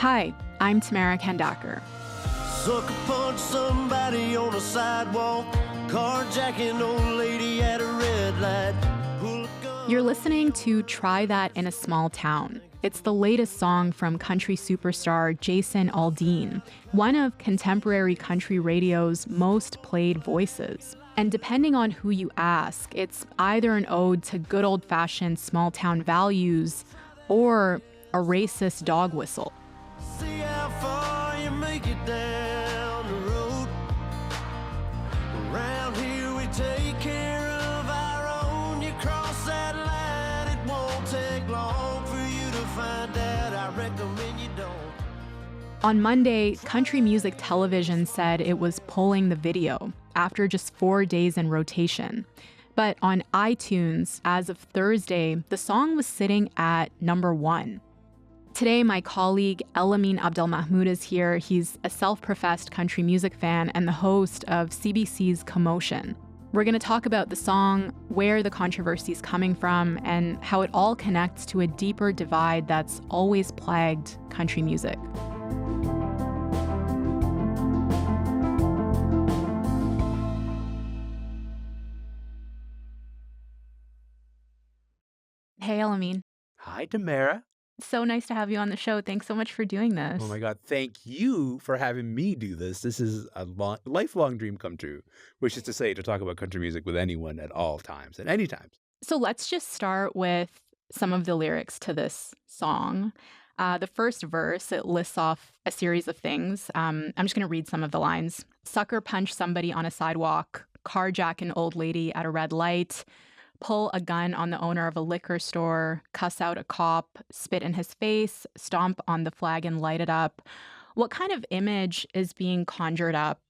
Hi, I'm Tamara Kandaker. Sucker punch somebody on a sidewalk, carjacking old lady at a red light. You're listening to Try That in a Small Town. It's the latest song from country superstar Jason Aldean, one of contemporary country radio's most played voices. And depending on who you ask, it's either an ode to good old-fashioned small-town values or a racist dog whistle. See how far you make it down the road. Around here we take care of our own. You cross that line, it won't take long for you to find out. I recommend you don't. On Monday, Country Music Television said it was pulling the video after just 4 days in rotation. But on iTunes, as of Thursday, the song was sitting at number 1. Today, my colleague Elamin Abdelmahmoud is here. He's a self-professed country music fan and the host of CBC's Commotion. We're going to talk about the song, where the controversy is coming from, and how it all connects to a deeper divide that's always plagued country music. Hey, Elamin. Hi, Tamara. So nice to have you on the show. Thanks so much for doing this. Oh my God, thank you for having me do this. This is a lifelong dream come true, which is to say to talk about country music with anyone at all times and any times. So let's just start with some of the lyrics to this song. The first verse, it lists off a series of things. I'm just going to read some of the lines. Sucker punch somebody on a sidewalk, carjack an old lady at a red light, pull a gun on the owner of a liquor store, cuss out a cop, spit in his face, stomp on the flag and light it up. What kind of image is being conjured up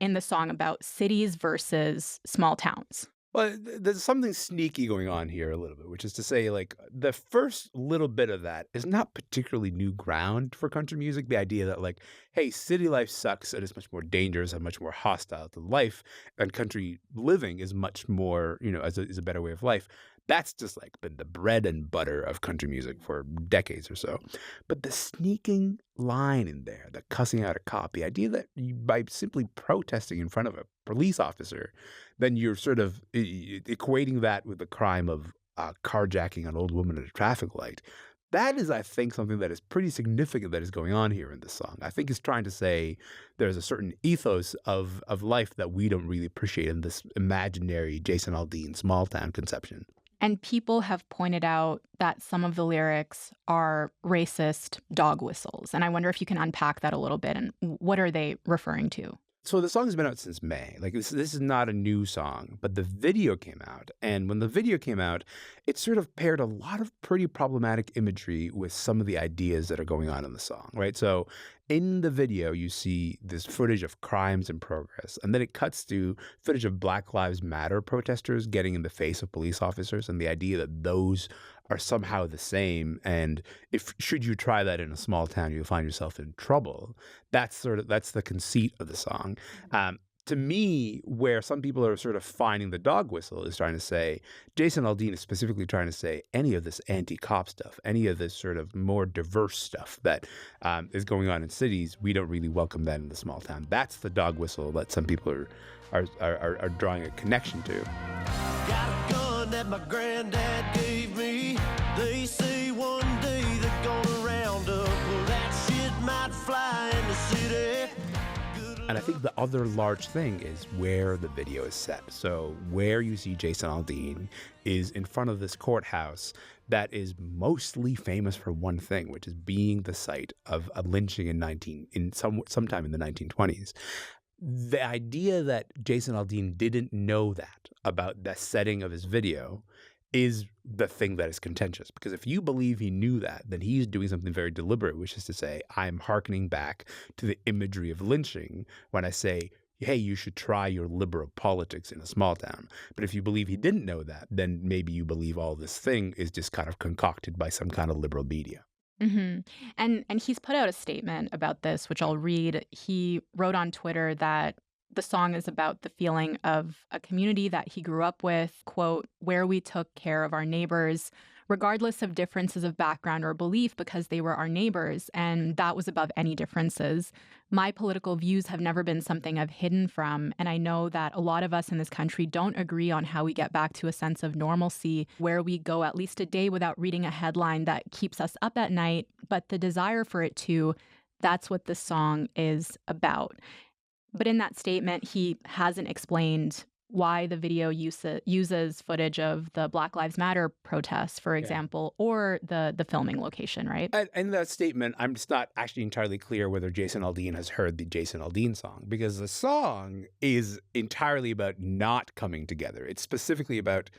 in the song about cities versus small towns? Well, there's something sneaky going on here a little bit, which is to say, like, the first little bit of that is not particularly new ground for country music. The idea that, like, hey, city life sucks and it's much more dangerous and much more hostile to life, and country living is much more, is a better way of life. That's just like been the bread and butter of country music for decades or so. But the sneaking line in there, the cussing out a cop, the idea that by simply protesting in front of a police officer, then you're sort of equating that with the crime of carjacking an old woman at a traffic light. That is, I think, something that is pretty significant that is going on here in this song. I think it's trying to say there's a certain ethos of life that we don't really appreciate in this imaginary Jason Aldean small town conception. And people have pointed out that some of the lyrics are racist dog whistles. And I wonder if you can unpack that a little bit. And what are they referring to? So the song has been out since May. Like, this is not a new song, but the video came out. And when the video came out, it sort of paired a lot of pretty problematic imagery with some of the ideas that are going on in the song, right? So in the video, you see this footage of crimes in progress, and then it cuts to footage of Black Lives Matter protesters getting in the face of police officers, and the idea that those are somehow the same, and should you try that in a small town, you'll find yourself in trouble. That's the conceit of the song. To me, where some people are sort of finding the dog whistle is trying to say, Jason Aldean is specifically trying to say any of this anti-cop stuff, any of this sort of more diverse stuff that is going on in cities, we don't really welcome that in the small town. That's the dog whistle that some people are drawing a connection to. Got a gun that my granddad gave me. They say one day they're gonna round up. Well, that shit might fly in the city. And I think the other large thing is where the video is set. So where you see Jason Aldean is in front of this courthouse that is mostly famous for one thing, which is being the site of a lynching sometime in the 1920s. The idea that Jason Aldean didn't know that about the setting of his video is the thing that is contentious. Because if you believe he knew that, then he's doing something very deliberate, which is to say, I'm hearkening back to the imagery of lynching when I say, hey, you should try your liberal politics in a small town. But if you believe he didn't know that, then maybe you believe all this thing is just kind of concocted by some kind of liberal media. Mm-hmm. And he's put out a statement about this, which I'll read. He wrote on Twitter that the song is about the feeling of a community that he grew up with, quote, where we took care of our neighbors, regardless of differences of background or belief, because they were our neighbors, and that was above any differences. My political views have never been something I've hidden from, and I know that a lot of us in this country don't agree on how we get back to a sense of normalcy, where we go at least a day without reading a headline that keeps us up at night, but the desire for it to, that's what this song is about. But in that statement, he hasn't explained why the video uses footage of the Black Lives Matter protests, for example, or the filming location, right? In that statement, I'm just not actually entirely clear whether Jason Aldean has heard the Jason Aldean song, because the song is entirely about not coming together. It's specifically about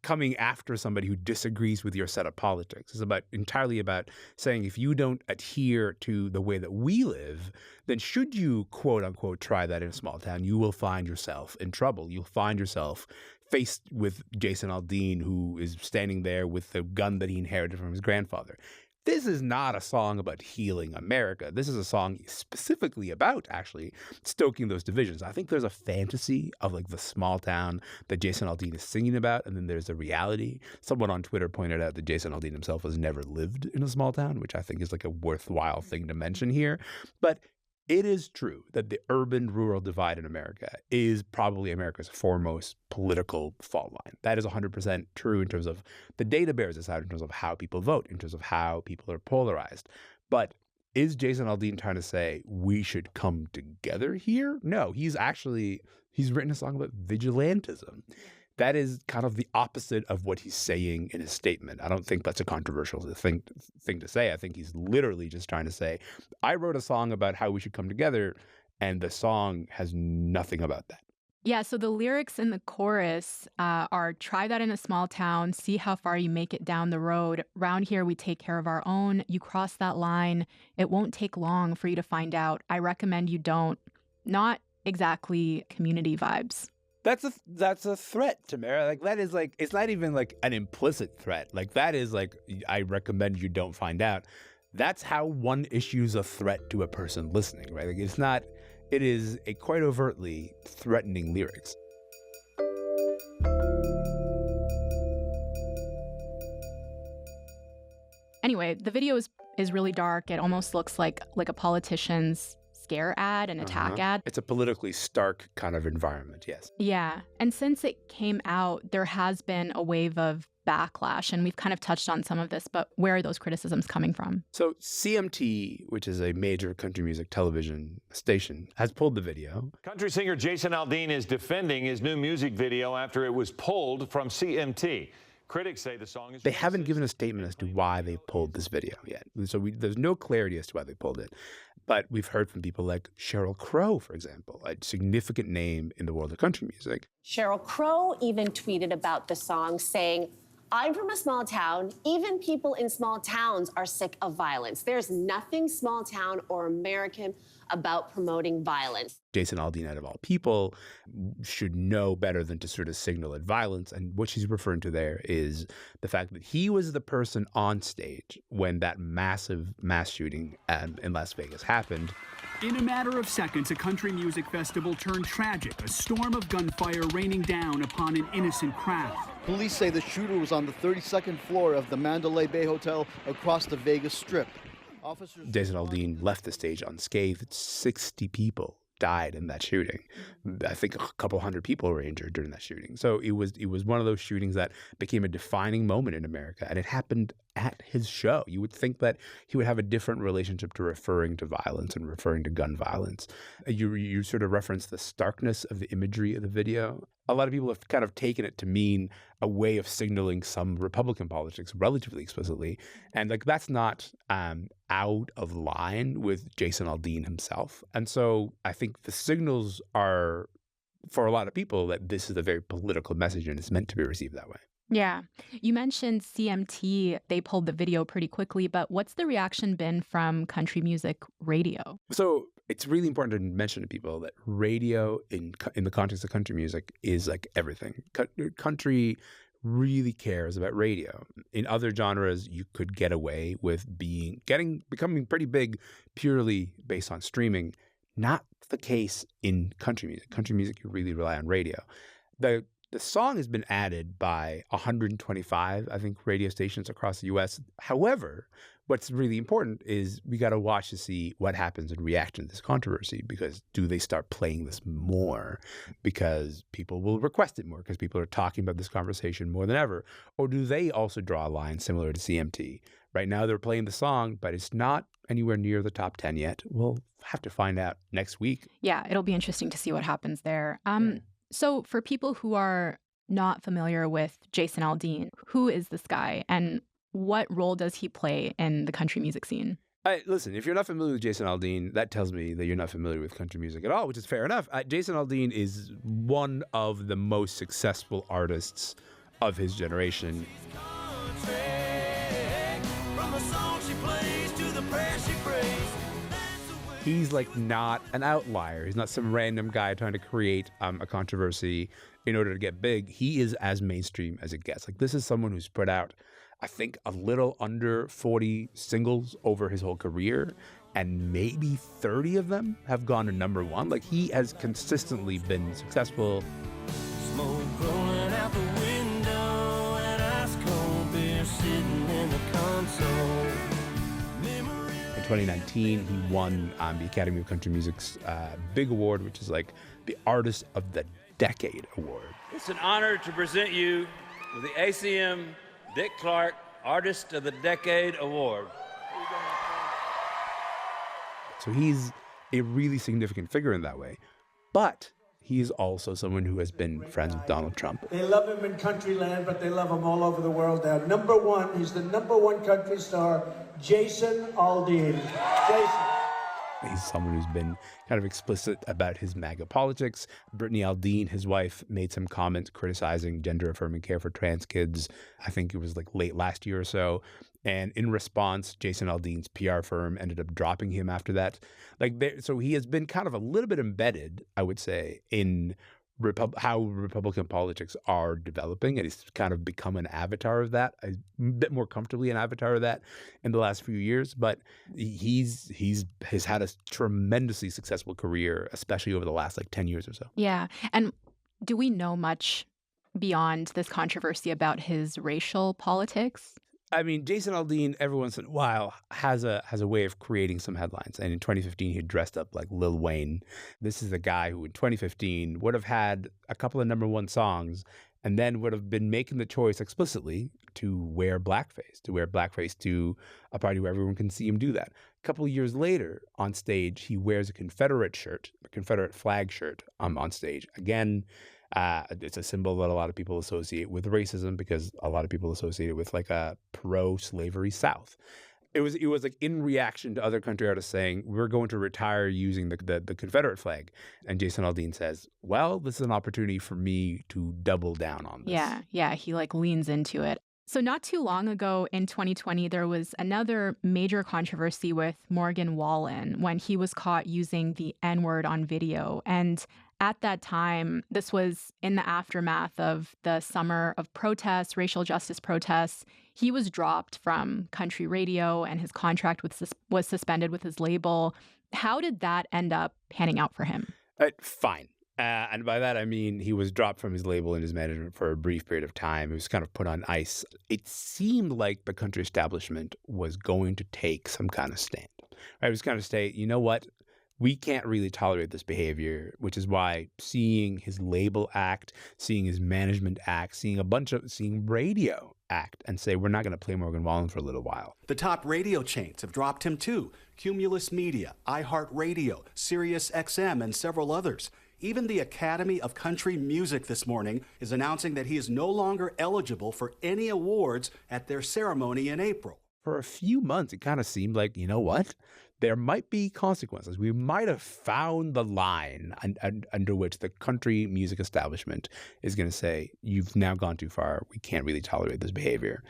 coming after somebody who disagrees with your set of politics. It's entirely about saying, if you don't adhere to the way that we live, then should you, quote unquote, try that in a small town, you will find yourself in trouble. You'll find yourself faced with Jason Aldean, who is standing there with the gun that he inherited from his grandfather. This is not a song about healing America. This is a song specifically about actually stoking those divisions. I think there's a fantasy of like the small town that Jason Aldean is singing about, and then there's a reality. Someone on Twitter pointed out that Jason Aldean himself has never lived in a small town, which I think is like a worthwhile thing to mention here. But it is true that the urban-rural divide in America is probably America's foremost political fault line. That is 100% true in terms of the data bears this out, in terms of how people vote, in terms of how people are polarized. But is Jason Aldean trying to say we should come together here? No, he's written a song about vigilantism. That is kind of the opposite of what he's saying in his statement. I don't think that's a controversial thing to say. I think he's literally just trying to say, I wrote a song about how we should come together, and the song has nothing about that. Yeah, so the lyrics in the chorus are, try that in a small town, see how far you make it down the road. Round here, we take care of our own. You cross that line, it won't take long for you to find out. I recommend you don't. Not exactly community vibes. That's a threat, Tamara. Like, that is like, it's not even like an implicit threat. Like, that is like, I recommend you don't find out. That's how one issues a threat to a person listening, right? Like, it is a quite overtly threatening lyrics. Anyway, the video is really dark. It almost looks like a politician's scare ad, an attack ad. It's a politically stark kind of environment, yes. Yeah. And since it came out, there has been a wave of backlash, and we've kind of touched on some of this, but where are those criticisms coming from? So CMT, which is a major country music television station, has pulled the video. Country singer Jason Aldean is defending his new music video after it was pulled from CMT. Critics say the song is... They haven't given a statement as to why they pulled this video yet. So there's no clarity as to why they pulled it. But we've heard from people like Sheryl Crow, for example, a significant name in the world of country music. Sheryl Crow even tweeted about the song, saying, I'm from a small town. Even people in small towns are sick of violence. There's nothing small town or American about promoting violence. Jason Aldean, out of all people, should know better than to sort of signal at violence. And what she's referring to there is the fact that he was the person on stage when that massive mass shooting in Las Vegas happened. In a matter of seconds, a country music festival turned tragic, a storm of gunfire raining down upon an innocent crowd. Police say the shooter was on the 32nd floor of the Mandalay Bay Hotel across the Vegas Strip. Jason Aldean left the stage unscathed. 60 people died in that shooting. I think a couple hundred people were injured during that shooting. So it was one of those shootings that became a defining moment in America, and it happened at his show. You would think that he would have a different relationship to referring to violence and referring to gun violence. You sort of referenced the starkness of the imagery of the video. A lot of people have kind of taken it to mean a way of signaling some Republican politics relatively explicitly. And like, that's not out of line with Jason Aldean himself. And so I think the signals are, for a lot of people, that this is a very political message and it's meant to be received that way. Yeah. You mentioned CMT. They pulled the video pretty quickly, but what's the reaction been from country music radio? So it's really important to mention to people that radio in the context of country music is like everything. Country really cares about radio. In other genres, you could get away with becoming pretty big purely based on streaming. Not the case in country music. Country music, you really rely on radio. The The song has been added by 125, I think, radio stations across the U.S. However, what's really important is we got to watch to see what happens in reaction to this controversy, because do they start playing this more because people will request it more because people are talking about this conversation more than ever? Or do they also draw a line similar to CMT? Right now they're playing the song, but it's not anywhere near the top 10 yet. We'll have to find out next week. Yeah, it'll be interesting to see what happens there. So for people who are not familiar with Jason Aldean, who is this guy and what role does he play in the country music scene? Listen, if you're not familiar with Jason Aldean, that tells me that you're not familiar with country music at all, which is fair enough. Jason Aldean is one of the most successful artists of his generation. He's like not an outlier. He's not some random guy trying to create a controversy in order to get big. He is as mainstream as it gets. Like, this is someone who's put out, I think, a little under 40 singles over his whole career, and maybe 30 of them have gone to number one. Like, he has consistently been successful. Smoke rolling out the window and ice cold beer sitting in the console. In 2019, he won the Academy of Country Music's big award, which is like the Artist of the Decade award. It's an honor to present you with the ACM Dick Clark Artist of the Decade Award. So he's a really significant figure in that way. But he's also someone who has been friends with Donald Trump. They love him in country land, but they love him all over the world now. Number one, he's the number one country star, Jason Aldean. Jason. He's someone who's been kind of explicit about his MAGA politics. Brittany Aldean, his wife, made some comments criticizing gender-affirming care for trans kids. I think it was like late last year or so. And in response, Jason Aldean's PR firm ended up dropping him after that. So he has been kind of a little bit embedded, I would say, in how Republican politics are developing, and he's kind of become an avatar of that, a bit more comfortably an avatar of that in the last few years. But he's had a tremendously successful career, especially over the last 10 years or so. Yeah. And do we know much beyond this controversy about his racial politics? I mean, Jason Aldean, every once in a while, has a way of creating some headlines. And in 2015, he dressed up like Lil Wayne. This is the guy who in 2015 would have had a couple of number one songs and then would have been making the choice explicitly to wear blackface to a party where everyone can see him do that. A couple of years later, on stage, he wears a Confederate flag shirt on stage. Again, it's a symbol that a lot of people associate with racism because a lot of people associate it with a pro-slavery South. It was like in reaction to other country artists saying, we're going to retire using the Confederate flag. And Jason Aldean says, well, this is an opportunity for me to double down on this. Yeah, he leans into it. So not too long ago in 2020, there was another major controversy with Morgan Wallen when he was caught using the N-word on video. And at that time, this was in the aftermath of the summer of protests, racial justice protests. He was dropped from country radio and his contract was suspended with his label. How did that end up panning out for him? Fine. And by that, I mean he was dropped from his label and his management for a brief period of time. He was kind of put on ice. It seemed like the country establishment was going to take some kind of stand. Right? It was kind of say, you know what? We can't really tolerate this behavior, which is why seeing his label act, seeing his management act, seeing radio act and say, we're not going to play Morgan Wallen for a little while. The top radio chains have dropped him too. Cumulus Media, iHeartRadio, Sirius XM, and several others. Even the Academy of Country Music this morning is announcing that he is no longer eligible for any awards at their ceremony in April. For a few months, it kind of seemed like, you know what? There might be consequences. We might have found the line under which the country music establishment is going to say, you've now gone too far. We can't really tolerate this behavior.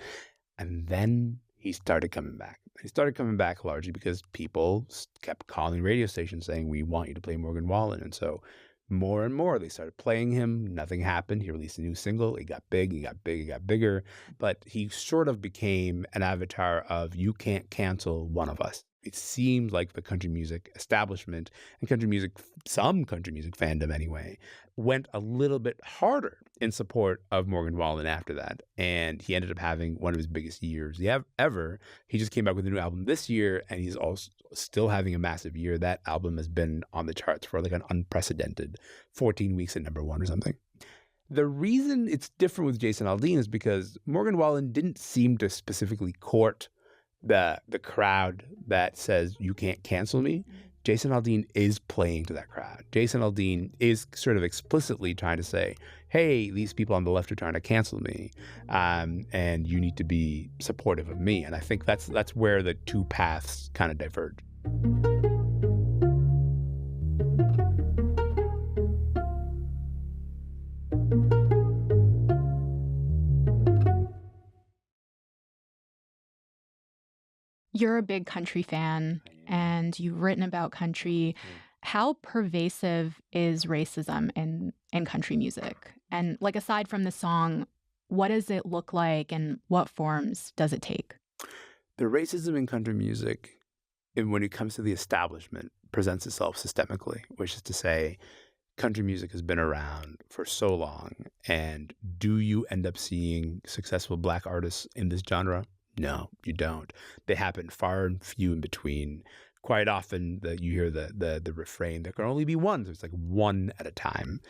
And then he started coming back. He started coming back largely because people kept calling radio stations saying, we want you to play Morgan Wallen. And so more and more, they started playing him. Nothing happened. He released a new single. It got big, it got big, it got bigger. But he sort of became an avatar of, you can't cancel one of us. it seemed like the country music establishment and some country music fandom anyway, went a little bit harder in support of Morgan Wallen after that. And he ended up having one of his biggest years ever. He just came out with a new album this year, and he's also still having a massive year. That album has been on the charts for like an unprecedented 14 weeks at #1 or something. The reason it's different with Jason Aldean is because Morgan Wallen didn't seem to specifically court the crowd that says you can't cancel me. Jason Aldean is playing to that crowd. Jason Aldean is sort of explicitly trying to say, hey, these people on the left are trying to cancel me, and you need to be supportive of me. And I think that's where the two paths kind of diverge. You're a big country fan, and you've written about country. How pervasive is racism in country music? And like, aside from the song, what does it look like and what forms does it take? The racism in country music, when it comes to the establishment, presents itself systemically, which is to say, country music has been around for so long. And do you end up seeing successful Black artists in this genre? No, you don't. They happen far and few in between. Quite often you hear the refrain, there can only be one. So it's like one at a time.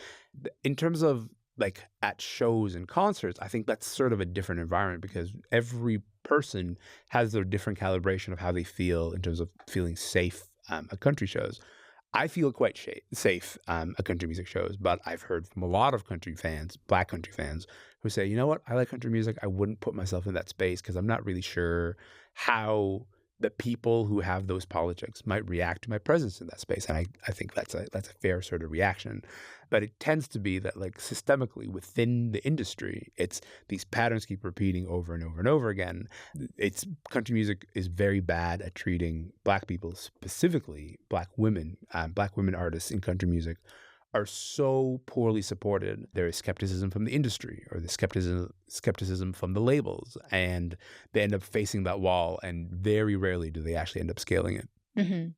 In terms of like at shows and concerts, I think that's sort of a different environment because every person has their different calibration of how they feel in terms of feeling safe at country shows. I feel quite safe at country music shows, but I've heard from a lot of country fans, Black country fans, who say, you know what, I like country music. I wouldn't put myself in that space because I'm not really sure how the people who have those politics might react to my presence in that space. And I think that's a fair sort of reaction. But it tends to be that like systemically within the industry, it's these patterns keep repeating over and over and over again. Country music is very bad at treating Black people, specifically Black women artists in country music are so poorly supported. There is skepticism from the industry or the skepticism from the labels, and they end up facing that wall, and very rarely do they actually end up scaling it. Mm-hmm.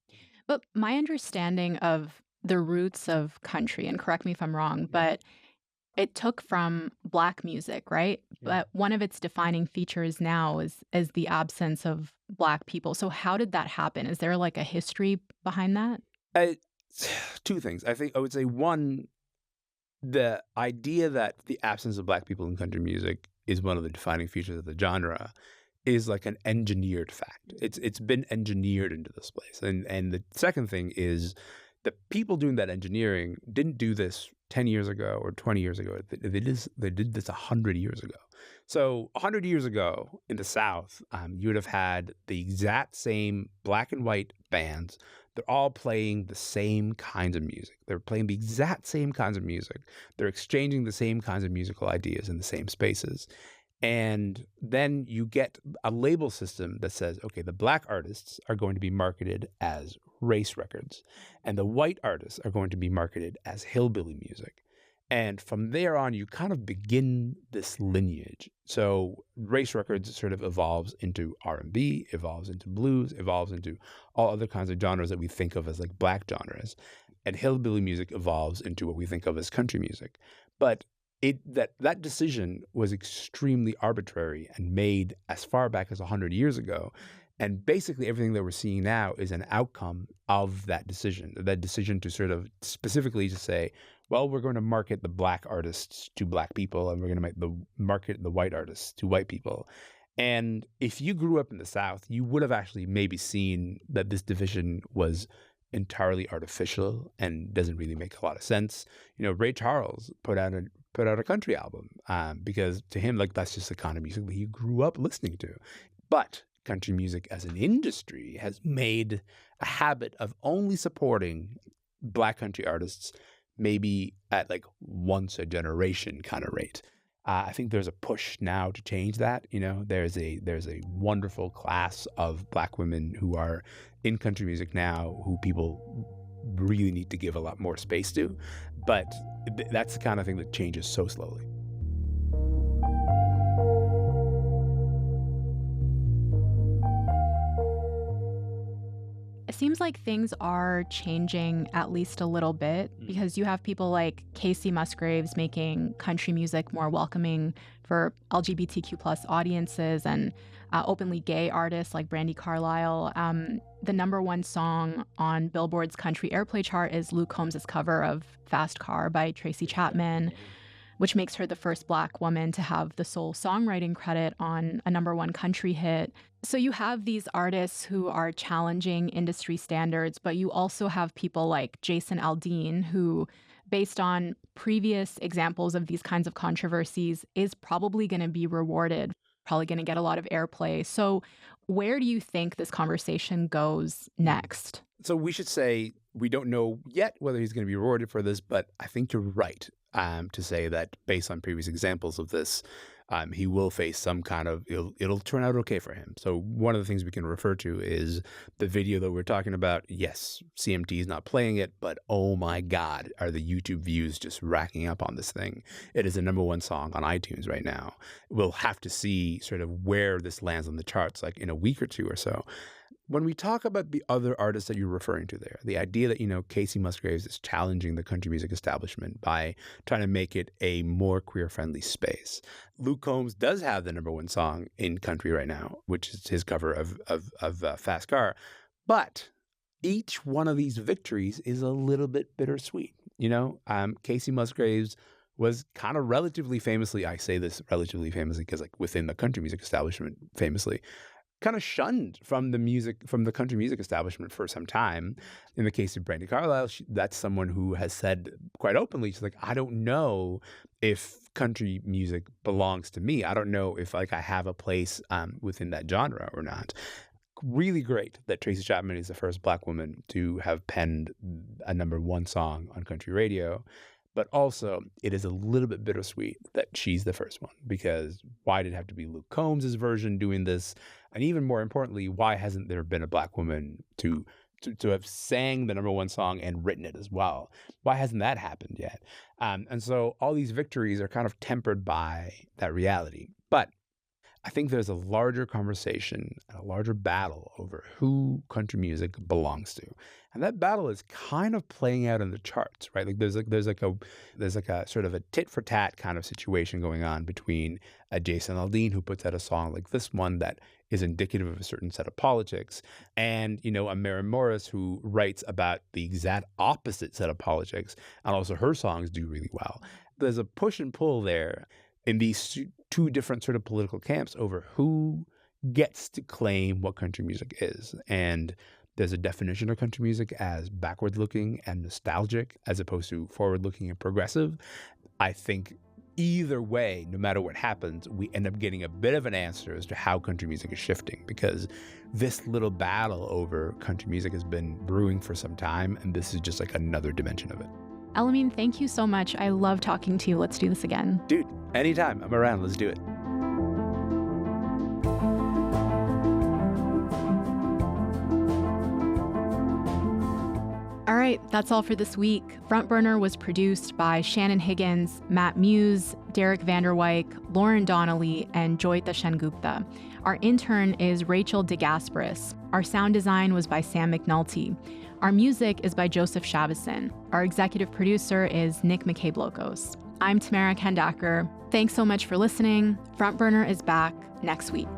But my understanding of the roots of country, and correct me if I'm wrong, but it took from Black music, right? Yeah. But one of its defining features now is the absence of Black people. So how did that happen? Is there like a history behind that? Two things. I would say one, the idea that the absence of Black people in country music is one of the defining features of the genre is like an engineered fact. It's been engineered into this place. And the second thing is the people doing that engineering didn't do this 10 years ago or 20 years ago. They did this 100 years ago. So 100 years ago in the South, you would have had the exact same Black and white bands. They're all playing the same kinds of music. They're playing the exact same kinds of music. They're exchanging the same kinds of musical ideas in the same spaces. And then you get a label system that says, okay, the Black artists are going to be marketed as race records, and the white artists are going to be marketed as hillbilly music. And from there on, you kind of begin this lineage. So race records sort of evolves into R&B, evolves into blues, evolves into all other kinds of genres that we think of as like Black genres. And hillbilly music evolves into what we think of as country music. But that decision was extremely arbitrary and made as far back as 100 years ago. And basically everything that we're seeing now is an outcome of that decision to sort of specifically to say, well, we're going to market the Black artists to Black people, and we're going to market the white artists to white people. And if you grew up in the South, you would have actually maybe seen that this division was entirely artificial and doesn't really make a lot of sense. You know, Ray Charles put out a country album because to him, like, that's just the kind of music that he grew up listening to. But country music as an industry has made a habit of only supporting Black country artists maybe at like once a generation kind of rate. I think there's a push now to change that. You know, there's a wonderful class of Black women who are in country music now who people really need to give a lot more space to. But that's the kind of thing that changes so slowly. It seems like things are changing at least a little bit because you have people like Casey Musgraves making country music more welcoming for LGBTQ plus audiences and openly gay artists like Brandi Carlile. The number one song on Billboard's country airplay chart is Luke Combs' cover of Fast Car by Tracy Chapman, which makes her the first Black woman to have the sole songwriting credit on a number one country hit. So you have these artists who are challenging industry standards, but you also have people like Jason Aldean, who, based on previous examples of these kinds of controversies, is probably going to be rewarded, probably going to get a lot of airplay. So where do you think this conversation goes next? So we should say we don't know yet whether he's going to be rewarded for this, but I think you're right to say that based on previous examples of this, he will face some kind of, it'll turn out okay for him. So one of the things we can refer to is the video that we're talking about. Yes, CMT is not playing it, but oh my God, are the YouTube views just racking up on this thing. It is the number one song on iTunes right now. We'll have to see sort of where this lands on the charts, like in a week or two or so. When we talk about the other artists that you're referring to there, the idea that, Casey Musgraves is challenging the country music establishment by trying to make it a more queer-friendly space. Luke Combs does have the number one song in country right now, which is his cover of Fast Car. But each one of these victories is a little bit bittersweet. Casey Musgraves was kind of relatively famously, I say this relatively famously because within the country music establishment famously, kind of shunned from the country music establishment for some time. In the case of Brandi Carlile, that's someone who has said quite openly, she's like, I don't know if country music belongs to me. I don't know if I have a place within that genre or not. Really great that Tracy Chapman is the first Black woman to have penned a number one song on country radio. But also, it is a little bit bittersweet that she's the first one, because why did it have to be Luke Combs' version doing this? And even more importantly, why hasn't there been a Black woman to have sang the number one song and written it as well? Why hasn't that happened yet? And so all these victories are kind of tempered by that reality. But I think there's a larger conversation, a larger battle over who country music belongs to. And that battle is kind of playing out in the charts, right? There's a sort of a tit for tat kind of situation going on between Jason Aldean, who puts out a song like this one that is indicative of a certain set of politics, and a Mary Morris who writes about the exact opposite set of politics, and also her songs do really well. There's a push and pull there in these two different sort of political camps over who gets to claim what country music is. And there's a definition of country music as backward-looking and nostalgic as opposed to forward-looking and progressive. I think either way, no matter what happens, we end up getting a bit of an answer as to how country music is shifting, because this little battle over country music has been brewing for some time, and this is just another dimension of it. Elamin, thank you so much. I love talking to you. Let's do this again. Dude, anytime. I'm around. Let's do it. All right, that's all for this week. Front Burner was produced by Shannon Higgins, Matt Muse, Derek Vanderwyk, Lauren Donnelly, and Joyita Shengupta. Our intern is Rachel DeGasperis. Our sound design was by Sam McNulty. Our music is by Joseph Shabison. Our executive producer is Nick McCabe-Locos. I'm Tamara Kandaker. Thanks so much for listening. Front Burner is back next week.